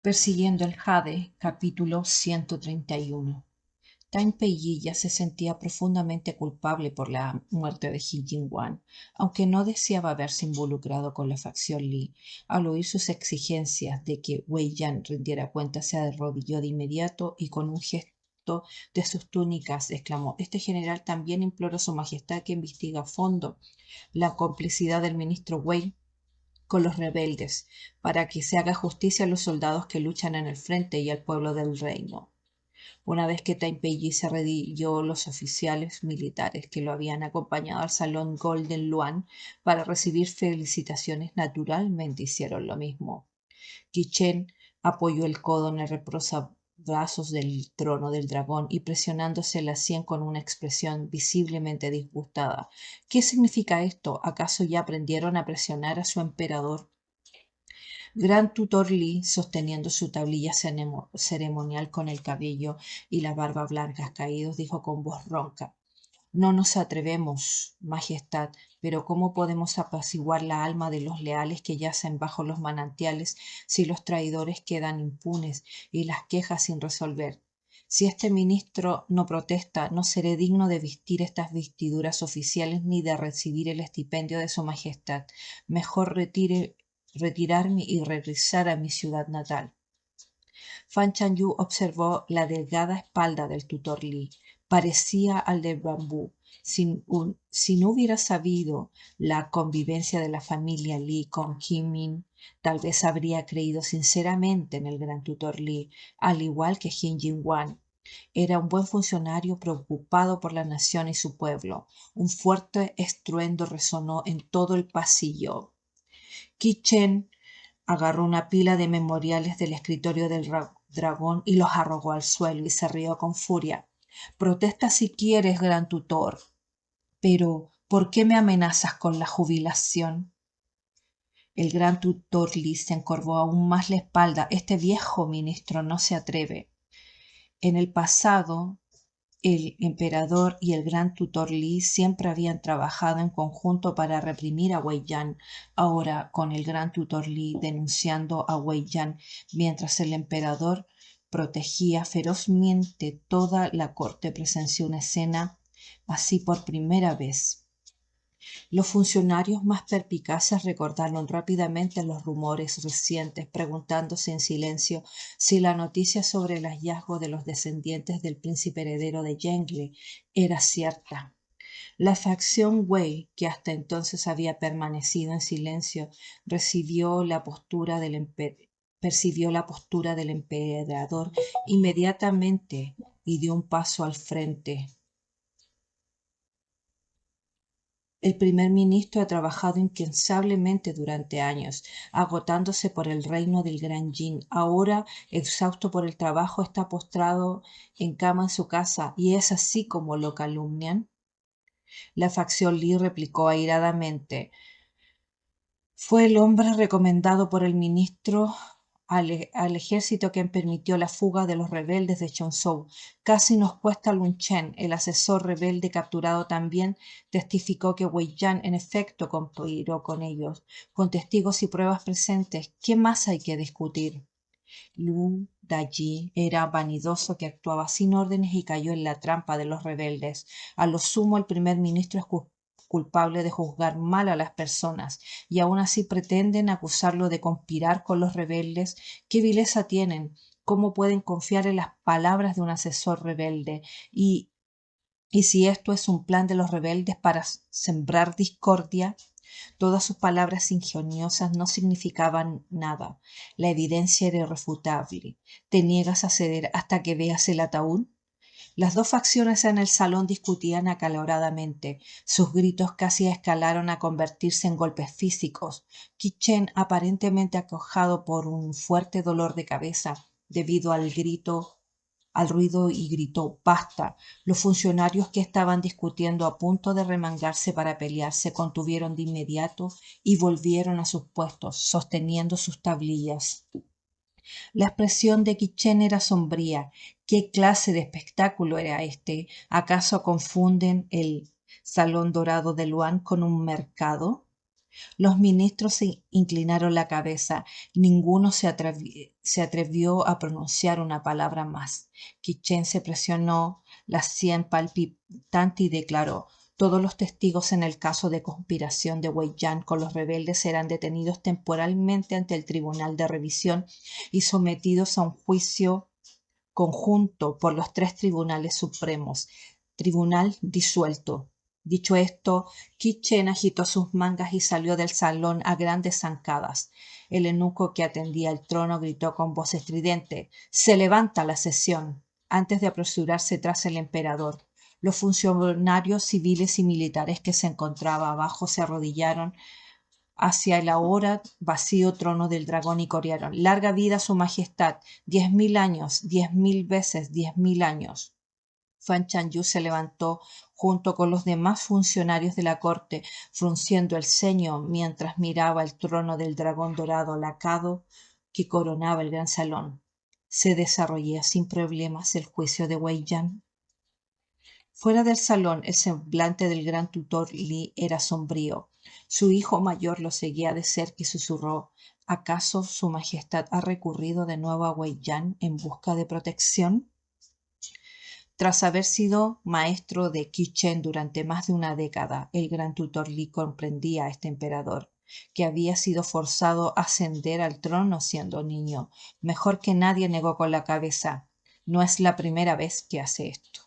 Persiguiendo el Jade, capítulo 131. Tan Peiyi ya se sentía profundamente culpable por la muerte de Jin Jingwan, aunque no deseaba verse involucrado con la facción Li. Al oír sus exigencias de que Wei Yan rindiera cuenta, se arrodilló de inmediato y con un gesto de sus túnicas exclamó: «Este general también implora a su majestad que investigue a fondo la complicidad del ministro Wei con los rebeldes, para que se haga justicia a los soldados que luchan en el frente y al pueblo del reino». Una vez que Tenpei se arrodilló, los oficiales militares que lo habían acompañado al salón Golden Luan para recibir felicitaciones naturalmente hicieron lo mismo. Chen apoyó el codo en el reposabrazos del trono del dragón y presionándose la sien con una expresión visiblemente disgustada. «¿Qué significa esto? ¿Acaso ya aprendieron a presionar a su emperador?» Gran Tutor Li, sosteniendo su tablilla ceremonial con el cabello y la barba blancas caídos, dijo con voz ronca: «No nos atrevemos, Majestad, pero ¿cómo podemos apaciguar la alma de los leales que yacen bajo los manantiales si los traidores quedan impunes y las quejas sin resolver? Si este ministro no protesta, no seré digno de vestir estas vestiduras oficiales ni de recibir el estipendio de su Majestad. Mejor retirarme y regresar a mi ciudad natal». Fan Chanyu observó la delgada espalda del tutor Li. Parecía al de bambú. Si no hubiera sabido la convivencia de la familia Li con Kim Min, tal vez habría creído sinceramente en el gran tutor Li, al igual que Jin Jingwan. Era un buen funcionario preocupado por la nación y su pueblo. Un fuerte estruendo resonó en todo el pasillo. Chen agarró una pila de memoriales del escritorio del dragón y los arrojó al suelo y se rió con furia. «Protesta si quieres, gran tutor, pero ¿por qué me amenazas con la jubilación?» El gran tutor Li se encorvó aún más la espalda. «Este viejo ministro no se atreve». En el pasado, el emperador y el gran tutor Li siempre habían trabajado en conjunto para reprimir a Wei Yan. Ahora, con el gran tutor Li denunciando a Wei Yan, mientras el emperador protegía ferozmente toda la corte, presenció una escena así por primera vez. Los funcionarios más perspicaces recordaron rápidamente los rumores recientes, preguntándose en silencio si la noticia sobre el hallazgo de los descendientes del príncipe heredero de Yengle era cierta. La facción Wei, que hasta entonces había permanecido en silencio, percibió la postura del emperador inmediatamente y dio un paso al frente. El primer ministro ha trabajado incansablemente durante años, agotándose por el reino del Gran Jin. Ahora, exhausto por el trabajo, está postrado en cama en su casa, y es así como lo calumnian. La facción Li replicó airadamente: «Fue el hombre recomendado por el ministro al ejército quien permitió la fuga de los rebeldes de Chonzhou. Casi nos cuesta Lun Chen, el asesor rebelde capturado también, testificó que Wei Yan en efecto conspiró con ellos. Con testigos y pruebas presentes, ¿qué más hay que discutir?» Lu Dayi era vanidoso que actuaba sin órdenes y cayó en la trampa de los rebeldes. A lo sumo, el primer ministro es culpable de juzgar mal a las personas, y aún así pretenden acusarlo de conspirar con los rebeldes. ¿Qué vileza tienen? ¿Cómo pueden confiar en las palabras de un asesor rebelde? ¿Y si esto es un plan de los rebeldes para sembrar discordia? Todas sus palabras ingeniosas no significaban nada. La evidencia era irrefutable. ¿Te niegas a ceder hasta que veas el ataúd? Las dos facciones en el salón discutían acaloradamente. Sus gritos casi escalaron a convertirse en golpes físicos. Chen, aparentemente acojado por un fuerte dolor de cabeza debido al ruido, y gritó: «¡Basta!». Los funcionarios que estaban discutiendo a punto de remangarse para pelear se contuvieron de inmediato y volvieron a sus puestos, sosteniendo sus tablillas. La expresión de Chen era sombría. ¿Qué clase de espectáculo era este? ¿Acaso confunden el Salón Dorado de Luan con un mercado? Los ministros se inclinaron la cabeza. Ninguno se atrevió a pronunciar una palabra más. Quichen se presionó la sien palpitante y declaró: todos los testigos en el caso de conspiración de Wei Yan con los rebeldes serán detenidos temporalmente ante el Tribunal de Revisión y sometidos a un juicio conjunto por los tres tribunales supremos. Tribunal disuelto. Dicho esto, Chen agitó sus mangas y salió del salón a grandes zancadas. El eunuco que atendía el trono gritó con voz estridente: «¡Se levanta la sesión!», antes de apresurarse tras el emperador. Los funcionarios civiles y militares que se encontraban abajo se arrodillaron hacia el ahora vacío trono del dragón y corearon: «¡Larga vida a su majestad! 10.000 años, 10.000 veces 10.000 años». Fan Chanyu se levantó junto con los demás funcionarios de la corte, frunciendo el ceño mientras miraba el trono del dragón dorado lacado que coronaba el gran salón. ¿Se desarrolló sin problemas el juicio de Wei Yan? Fuera del salón, el semblante del gran tutor Li era sombrío. Su hijo mayor lo seguía de cerca y susurró: «¿Acaso su majestad ha recurrido de nuevo a Wei Yan en busca de protección?». Tras haber sido maestro de Chen durante más de una década, el gran tutor Li comprendía a este emperador, que había sido forzado a ascender al trono siendo niño. Mejor que nadie negó con la cabeza: «No es la primera vez que hace esto».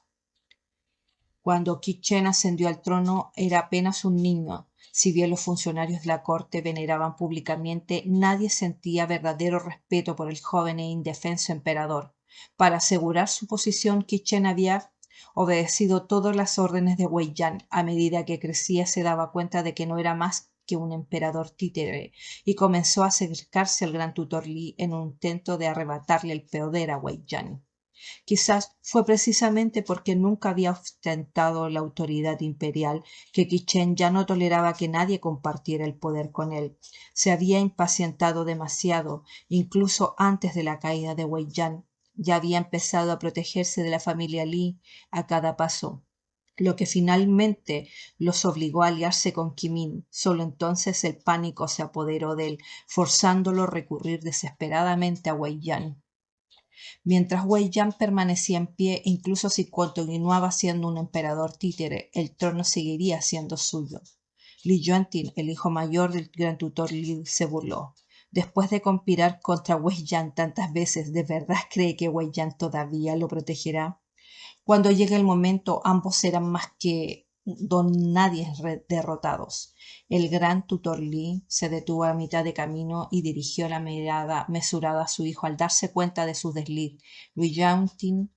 Cuando Chen ascendió al trono era apenas un niño. Si bien los funcionarios de la corte veneraban públicamente, nadie sentía verdadero respeto por el joven e indefenso emperador. Para asegurar su posición, Chen había obedecido todas las órdenes de Wei Yan. A medida que crecía se daba cuenta de que no era más que un emperador títere y comenzó a acercarse al gran tutor Li en un intento de arrebatarle el poder a Wei Yan. Quizás fue precisamente porque nunca había ostentado la autoridad imperial que Chen ya no toleraba que nadie compartiera el poder con él. Se había impacientado demasiado, incluso antes de la caída de Wei Yan. Ya había empezado a protegerse de la familia Li a cada paso, lo que finalmente los obligó a aliarse con Kimin. Solo entonces el pánico se apoderó de él, forzándolo a recurrir desesperadamente a Wei Yan. Mientras Wei Yan permanecía en pie, incluso si continuaba siendo un emperador títere, el trono seguiría siendo suyo. Li Yuantin, el hijo mayor del gran tutor Li, se burló. Después de conspirar contra Wei Yan tantas veces, ¿de verdad cree que Wei Yan todavía lo protegerá? Cuando llegue el momento, ambos serán más que don nadie derrotados. El gran tutor Li se detuvo a mitad de camino y dirigió la mirada mesurada a su hijo al darse cuenta de su desliz. Li Yangting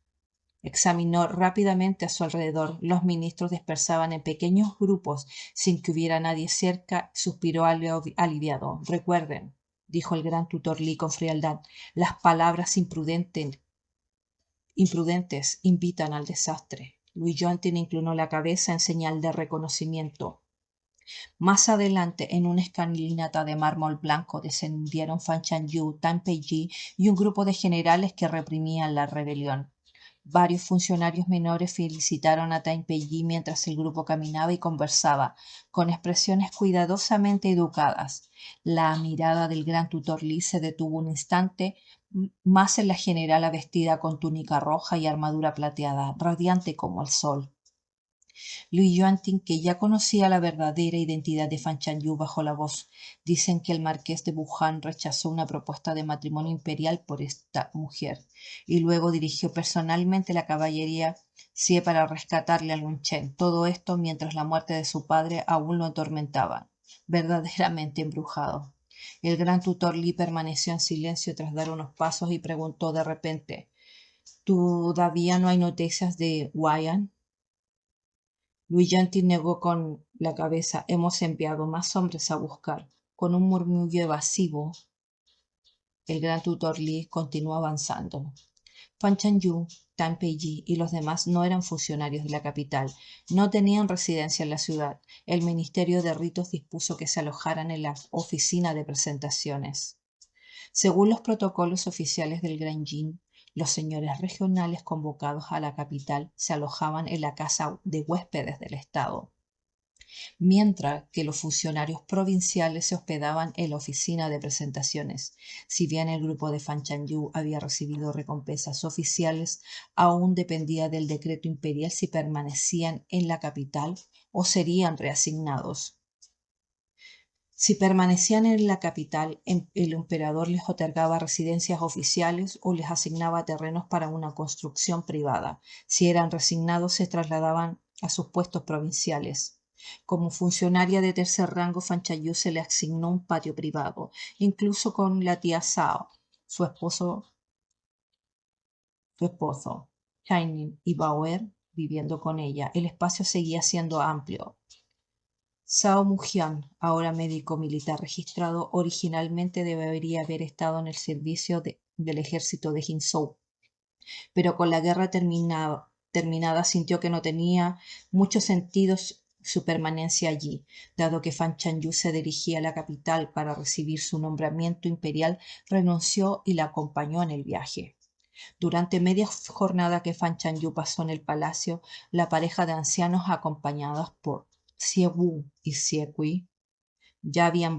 examinó rápidamente a su alrededor. Los ministros dispersaban en pequeños grupos sin que hubiera nadie cerca. Suspiró aliviado. «Recuerden», dijo el gran tutor Li con frialdad, «las palabras imprudentes invitan al desastre». Louis Jontin inclinó la cabeza en señal de reconocimiento. Más adelante, en una escalinata de mármol blanco, descendieron Fan Chanyu, Tan Peiyee y un grupo de generales que reprimían la rebelión. Varios funcionarios menores felicitaron a Tan Peiyee mientras el grupo caminaba y conversaba, con expresiones cuidadosamente educadas. La mirada del gran tutor Li se detuvo un instante más en la generala vestida con túnica roja y armadura plateada, radiante como el sol. Liu Yuanting, que ya conocía la verdadera identidad de Fan Chanyu, bajó la voz: «Dicen que el marqués de Wuhan rechazó una propuesta de matrimonio imperial por esta mujer», y luego dirigió personalmente la caballería Xie para rescatarle a Lun Chen. Todo esto mientras la muerte de su padre aún lo atormentaba. Verdaderamente embrujado. El gran tutor Li permaneció en silencio tras dar unos pasos y preguntó de repente: «¿Todavía no hay noticias de Waian?». Louis Yantin negó con la cabeza: «Hemos enviado más hombres a buscar». Con un murmullo evasivo, el gran tutor Li continuó avanzando. Fan Chanyu, Tan Peiyee y los demás no eran funcionarios de la capital, no tenían residencia en la ciudad. El Ministerio de Ritos dispuso que se alojaran en la oficina de presentaciones. Según los protocolos oficiales del Gran Yin, los señores regionales convocados a la capital se alojaban en la casa de huéspedes del Estado. mientras que los funcionarios provinciales se hospedaban en la oficina de presentaciones. Si bien el grupo de Fan Chanyu había recibido recompensas oficiales, aún dependía del decreto imperial si permanecían en la capital o serían reasignados. Si permanecían en la capital, el emperador les otorgaba residencias oficiales o les asignaba terrenos para una construcción privada. Si eran reasignados, se trasladaban a sus puestos provinciales. Como funcionaria de tercer rango, Fan Chanyu se le asignó un patio privado, incluso con la tía Zhao, su esposo, Shining y Bauer viviendo con ella. El espacio seguía siendo amplio. Zhao Mujian, ahora médico militar registrado, originalmente debería haber estado en el servicio del ejército de Jinzhou, pero con la guerra terminada sintió que no tenía mucho sentido su permanencia allí. Dado que Fan Chanyu se dirigía a la capital para recibir su nombramiento imperial, renunció y la acompañó en el viaje. Durante media jornada que Fan Chanyu pasó en el palacio, la pareja de ancianos acompañados por Xie Wu y Xie Kui ya habían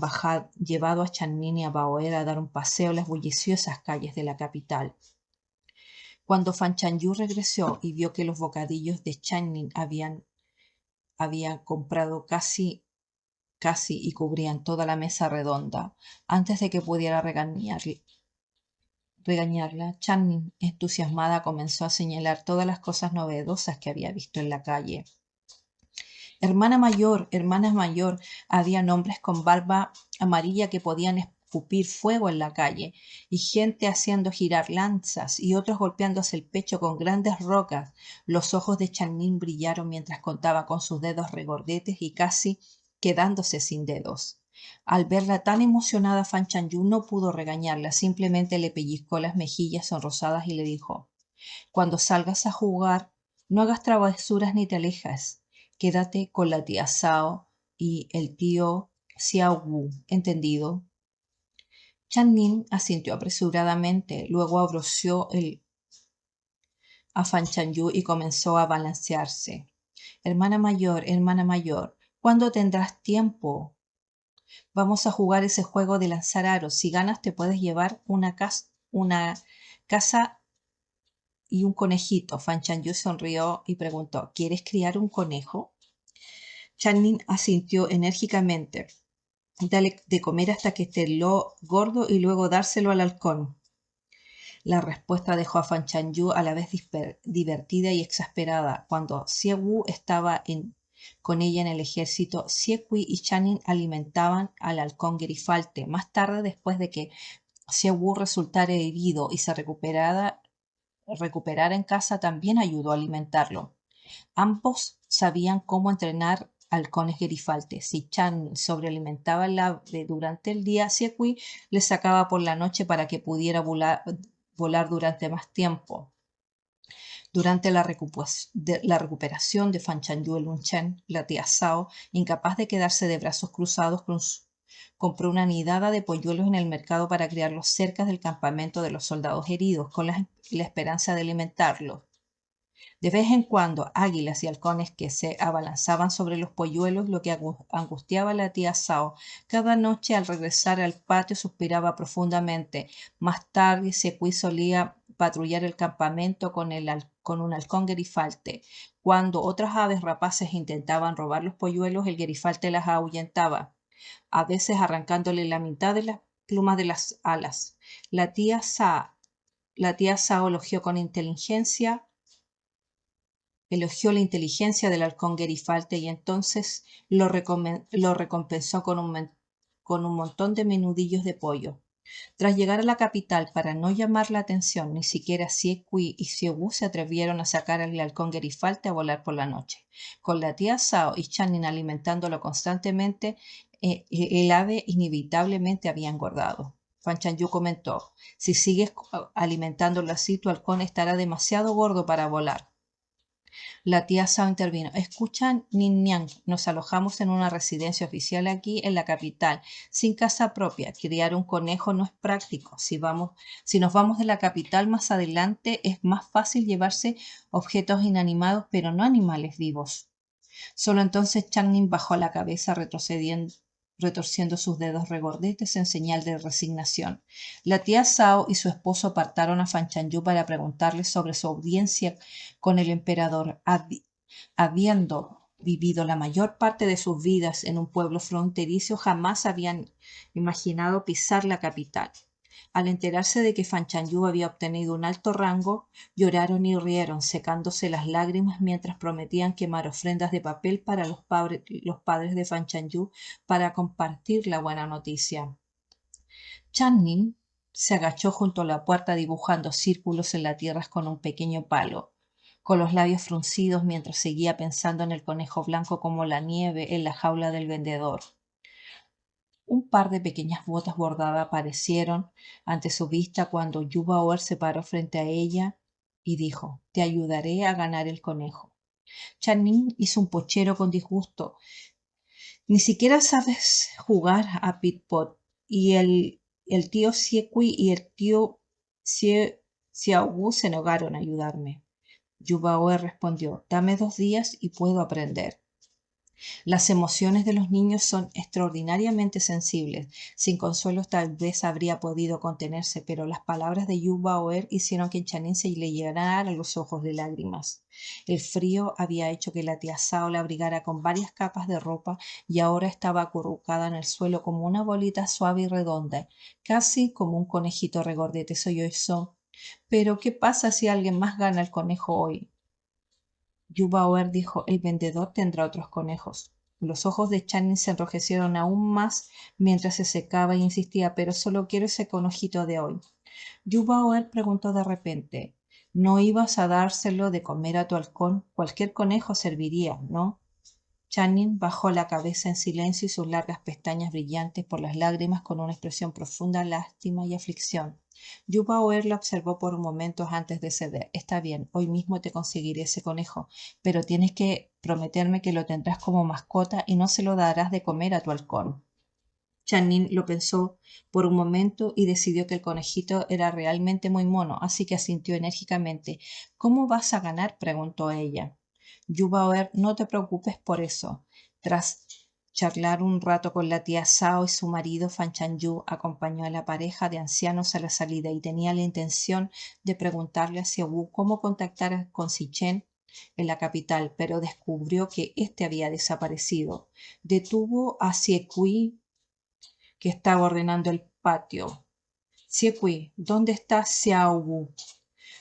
llevado a Channin y a Baoer a dar un paseo en las bulliciosas calles de la capital. Cuando Fan Chanyu regresó y vio que los bocadillos de Channin habían comprado casi y cubrían toda la mesa redonda, antes de que pudiera regañarla, Channing, entusiasmada, comenzó a señalar todas las cosas novedosas que había visto en la calle. Hermana mayor, había hombres con barba amarilla que podían escupir fuego en la calle, y gente haciendo girar lanzas, y otros golpeándose el pecho con grandes rocas. Los ojos de Channing brillaron mientras contaba con sus dedos regordetes y casi quedándose sin dedos. Al verla tan emocionada, Fan Chanyu no pudo regañarla, simplemente le pellizcó las mejillas sonrosadas y le dijo: «Cuando salgas a jugar, no hagas travesuras ni te alejes. Quédate con la tía Zhao y el tío Xiao Wu, ¿entendido?». Channing asintió apresuradamente, luego abroció a Fan Chanyu y comenzó a balancearse. Hermana mayor, ¿cuándo tendrás tiempo? Vamos a jugar ese juego de lanzar aros. Si ganas, te puedes llevar una casa y un conejito». Fan Chanyu sonrió y preguntó: «¿Quieres criar un conejo?». Channing asintió enérgicamente. «Dale de comer hasta que esté gordo y luego dárselo al halcón». La respuesta dejó a Fan Chanyu a la vez divertida y exasperada. Cuando Xie Wu estaba con ella en el ejército, Xie Kui y Channing alimentaban al halcón Gerifalte. Más tarde, después de que Xie Wu resultara herido y se recuperara en casa, también ayudó a alimentarlo. Ambos sabían cómo entrenar halcones gerifaltes. Si Channing sobrealimentaba al ave durante el día, Xie Kui le sacaba por la noche para que pudiera volar durante más tiempo. Durante la recuperación de Fan Chanyu Lun Chen, la tía Zhao, incapaz de quedarse de brazos cruzados, compró una nidada de polluelos en el mercado para criarlos cerca del campamento de los soldados heridos, con la esperanza de alimentarlos. De vez en cuando, águilas y halcones que se abalanzaban sobre los polluelos, lo que angustiaba a la tía Zhao. Cada noche, al regresar al patio, suspiraba profundamente. Más tarde, Secui solía patrullar el campamento con un halcón gerifalte. Cuando otras aves rapaces intentaban robar los polluelos, el gerifalte las ahuyentaba, a veces arrancándole la mitad de las plumas de las alas. La tía Zhao elogió la inteligencia del halcón gerifalte y entonces lo recompensó con un montón de menudillos de pollo. Tras llegar a la capital, para no llamar la atención, ni siquiera Xie Kui y Xie Wu se atrevieron a sacar al halcón gerifalte a volar por la noche. Con la tía Zhao y Channing alimentándolo constantemente, el ave inevitablemente había engordado. Fan Chanyu comentó: «Si sigues alimentándolo así, tu halcón estará demasiado gordo para volar». La tía Zhao intervino: «Escucha, Ninian, nos alojamos en una residencia oficial aquí en la capital, sin casa propia. Criar un conejo no es práctico. Si nos vamos de la capital más adelante, es más fácil llevarse objetos inanimados, pero no animales vivos». Solo entonces Channing bajó la cabeza retorciendo sus dedos regordetes en señal de resignación. La tía Zhao y su esposo apartaron a Fan Chanyu para preguntarle sobre su audiencia con el emperador. Habiendo vivido la mayor parte de sus vidas en un pueblo fronterizo, jamás habían imaginado pisar la capital. Al enterarse de que Fan Chanyu había obtenido un alto rango, lloraron y rieron, secándose las lágrimas mientras prometían quemar ofrendas de papel para los padres de Fan Chanyu para compartir la buena noticia. Channing se agachó junto a la puerta dibujando círculos en la tierra con un pequeño palo, con los labios fruncidos mientras seguía pensando en el conejo blanco como la nieve en la jaula del vendedor. Un par de pequeñas botas bordadas aparecieron ante su vista cuando Yuba Oer se paró frente a ella y dijo: «Te ayudaré a ganar el conejo». Channing hizo un puchero con disgusto. «Ni siquiera sabes jugar a Pit-Pot. Y el tío Siekui y el tío Xiaogu se negaron a ayudarme». Yuba Oer respondió: «Dame 2 días y puedo aprender». Las emociones de los niños son extraordinariamente sensibles. Sin consuelo tal vez habría podido contenerse, pero las palabras de Yuba Oer hicieron que Channing se le llenaran los ojos de lágrimas. El frío había hecho que la tía Zhao la abrigara con varias capas de ropa y ahora estaba acurrucada en el suelo como una bolita suave y redonda, casi como un conejito regordete sollozo. «¿Pero qué pasa si alguien más gana el conejo hoy?». Yuba Oer dijo: «El vendedor tendrá otros conejos». Los ojos de Channing se enrojecieron aún más mientras se secaba e insistía: «Pero solo quiero ese conejito de hoy». Yuba Oer preguntó de repente: «¿No ibas a dárselo de comer a tu halcón? Cualquier conejo serviría, ¿no?». Channing bajó la cabeza en silencio y sus largas pestañas brillantes por las lágrimas con una expresión profunda de lástima y aflicción. Yuba Oer la observó por un momento antes de ceder. «Está bien, hoy mismo te conseguiré ese conejo, pero tienes que prometerme que lo tendrás como mascota y no se lo darás de comer a tu halcón». Channing lo pensó por un momento y decidió que el conejito era realmente muy mono, así que asintió enérgicamente. «¿Cómo vas a ganar?», preguntó ella. «Yuba Oer, no te preocupes por eso». Tras charlar un rato con la tía Zhao y su marido, Fan Chanyu acompañó a la pareja de ancianos a la salida y tenía la intención de preguntarle a Xiaowu cómo contactar con Xichen en la capital, pero descubrió que éste había desaparecido. Detuvo a Siekui, que estaba ordenando el patio. «Siekui, ¿dónde está Xiaowu?».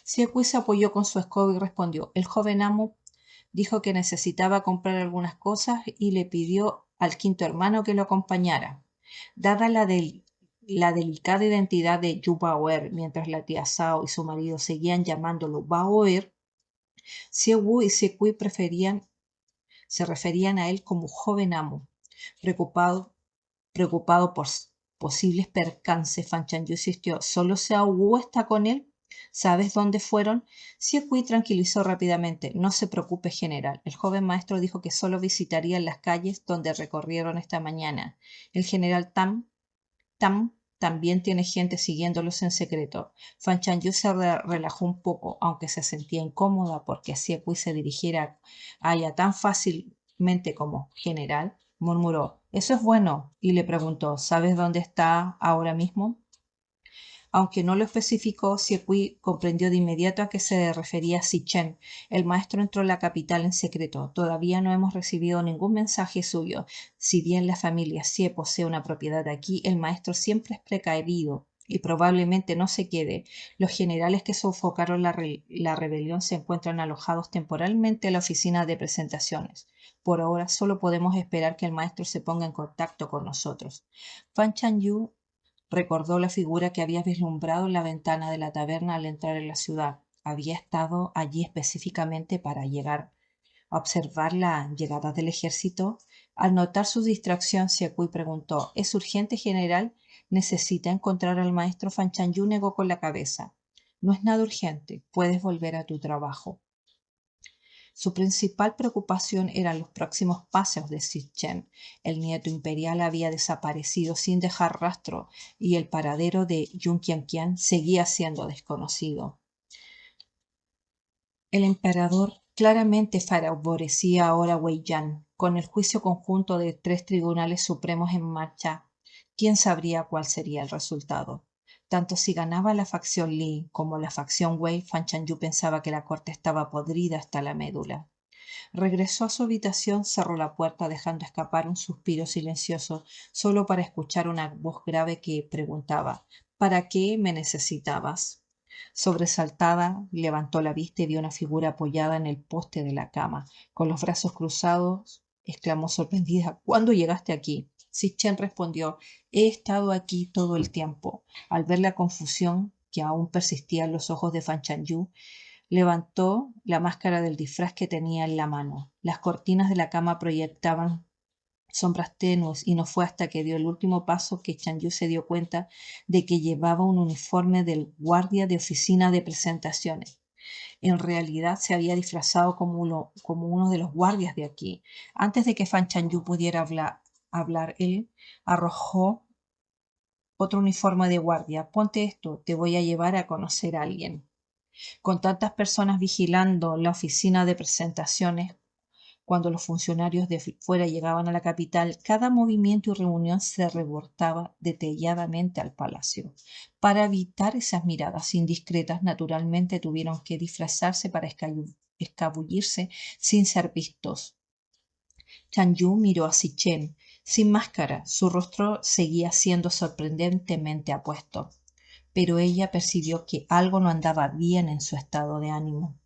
Siekui se apoyó con su escoba y respondió: «El joven amo dijo que necesitaba comprar algunas cosas y le pidió al quinto hermano que lo acompañara». Dada la delicada identidad de Yu Baoer, mientras la tía Zhao y su marido seguían llamándolo Baoer, Xiaowu y Siekui se referían a él como joven amo. Preocupado por posibles percances, Fan Chanyu insistió: «¿Solo Xiaowu está con él? ¿Sabes dónde fueron?». Siekui tranquilizó rápidamente: «No se preocupe, general. El joven maestro dijo que solo visitaría las calles donde recorrieron esta mañana. El general Tam también tiene gente siguiéndolos en secreto». Fan Chanyu se relajó un poco, aunque se sentía incómoda porque Siekui se dirigiera a ella tan fácilmente como general. Murmuró: «Eso es bueno», y le preguntó: «¿Sabes dónde está ahora mismo?». Aunque no lo especificó, Siekui comprendió de inmediato a qué se refería Xichen. «El maestro entró a la capital en secreto. Todavía no hemos recibido ningún mensaje suyo. Si bien la familia Xie posee una propiedad aquí, el maestro siempre es precavido y probablemente no se quede. Los generales que sofocaron la rebelión se encuentran alojados temporalmente en la oficina de presentaciones. Por ahora solo podemos esperar que el maestro se ponga en contacto con nosotros». Fan Chanyu recordó la figura que había vislumbrado en la ventana de la taberna al entrar en la ciudad. Había estado allí específicamente para llegar a observar la llegada del ejército. Al notar su distracción, Siekui preguntó: «¿Es urgente, general? ¿Necesita encontrar al maestro?». Fan Chanyu negó con la cabeza: «No es nada urgente. Puedes volver a tu trabajo». Su principal preocupación eran los próximos pasos de Xichen. El nieto imperial había desaparecido sin dejar rastro y el paradero de Yun Qianqian seguía siendo desconocido. El emperador Claramente favorecía ahora a Wei Yan. Con el juicio conjunto de 3 tribunales supremos en marcha, ¿quién sabría cuál sería el resultado? Tanto si ganaba la facción Li como la facción Wei, Fan Chanyu pensaba que la corte estaba podrida hasta la médula. Regresó a su habitación, cerró la puerta dejando escapar un suspiro silencioso, solo para escuchar una voz grave que preguntaba: ¿Para qué me necesitabas? Sobresaltada, levantó la vista y vio una figura apoyada en el poste de la cama, con los brazos cruzados. Exclamó sorprendida: ¿Cuándo llegaste aquí? Chen respondió: He estado aquí todo el tiempo. Al ver la confusión que aún persistía en los ojos de Fan Chanyu, levantó la máscara del disfraz que tenía en la mano. Las cortinas de la cama proyectaban sombras tenues y no fue hasta que dio el último paso que Chanyu se dio cuenta de que llevaba un uniforme del guardia de oficina de presentaciones. En realidad se había disfrazado como uno de los guardias de aquí. Antes de que Fan Chanyu pudiera hablar, él arrojó otro uniforme de guardia. Ponte esto, te voy a llevar a conocer a alguien. Con tantas personas vigilando la oficina de presentaciones, cuando los funcionarios de fuera llegaban a la capital, cada movimiento y reunión se reportaba detalladamente al palacio. Para evitar esas miradas indiscretas, naturalmente tuvieron que disfrazarse para escabullirse sin ser vistos. Chanyu miró a Chen. Sin máscara, su rostro seguía siendo sorprendentemente apuesto, pero ella percibió que algo no andaba bien en su estado de ánimo.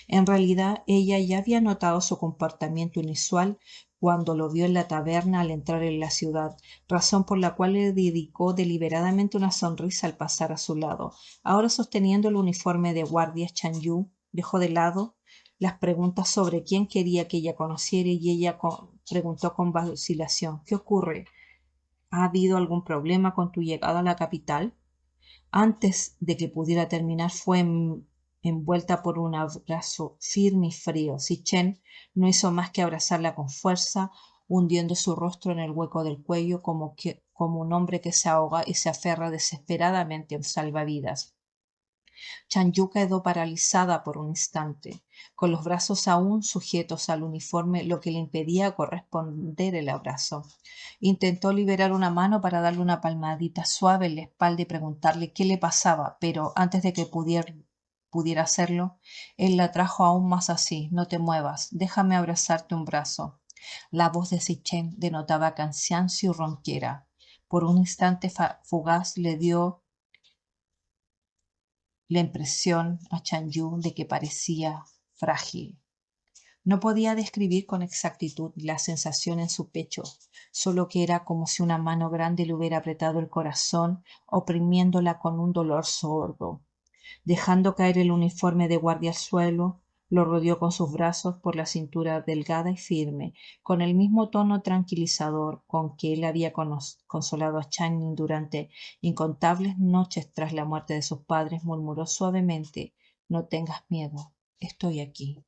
En realidad, ella ya había notado su comportamiento inusual cuando lo vio en la taberna al entrar en la ciudad, razón por la cual le dedicó deliberadamente una sonrisa al pasar a su lado. Ahora, sosteniendo el uniforme de guardia, Chanyu dejó de lado las preguntas sobre quién quería que ella conociera y ella preguntó con vacilación: ¿Qué ocurre? ¿Ha habido algún problema con tu llegada a la capital? Antes de que pudiera terminar, fue envuelta por un abrazo firme y frío. Chen no hizo más que abrazarla con fuerza, hundiendo su rostro en el hueco del cuello como un hombre que se ahoga y se aferra desesperadamente a un salvavidas. Chanyu quedó paralizada por un instante, con los brazos aún sujetos al uniforme, lo que le impedía corresponder el abrazo. Intentó liberar una mano para darle una palmadita suave en la espalda y preguntarle qué le pasaba, pero antes de que pudiera hacerlo, él la trajo aún más así: No te muevas, déjame abrazarte un brazo. La voz de Chen denotaba cansancio y ronquera. Por un instante fugaz le dio la impresión a Chanyu de que parecía frágil. No podía describir con exactitud la sensación en su pecho, solo que era como si una mano grande le hubiera apretado el corazón, oprimiéndola con un dolor sordo. Dejando caer el uniforme de guardia al suelo, lo rodeó con sus brazos por la cintura delgada y firme, con el mismo tono tranquilizador con que él había consolado a Channing durante incontables noches tras la muerte de sus padres. Murmuró suavemente: No tengas miedo, estoy aquí.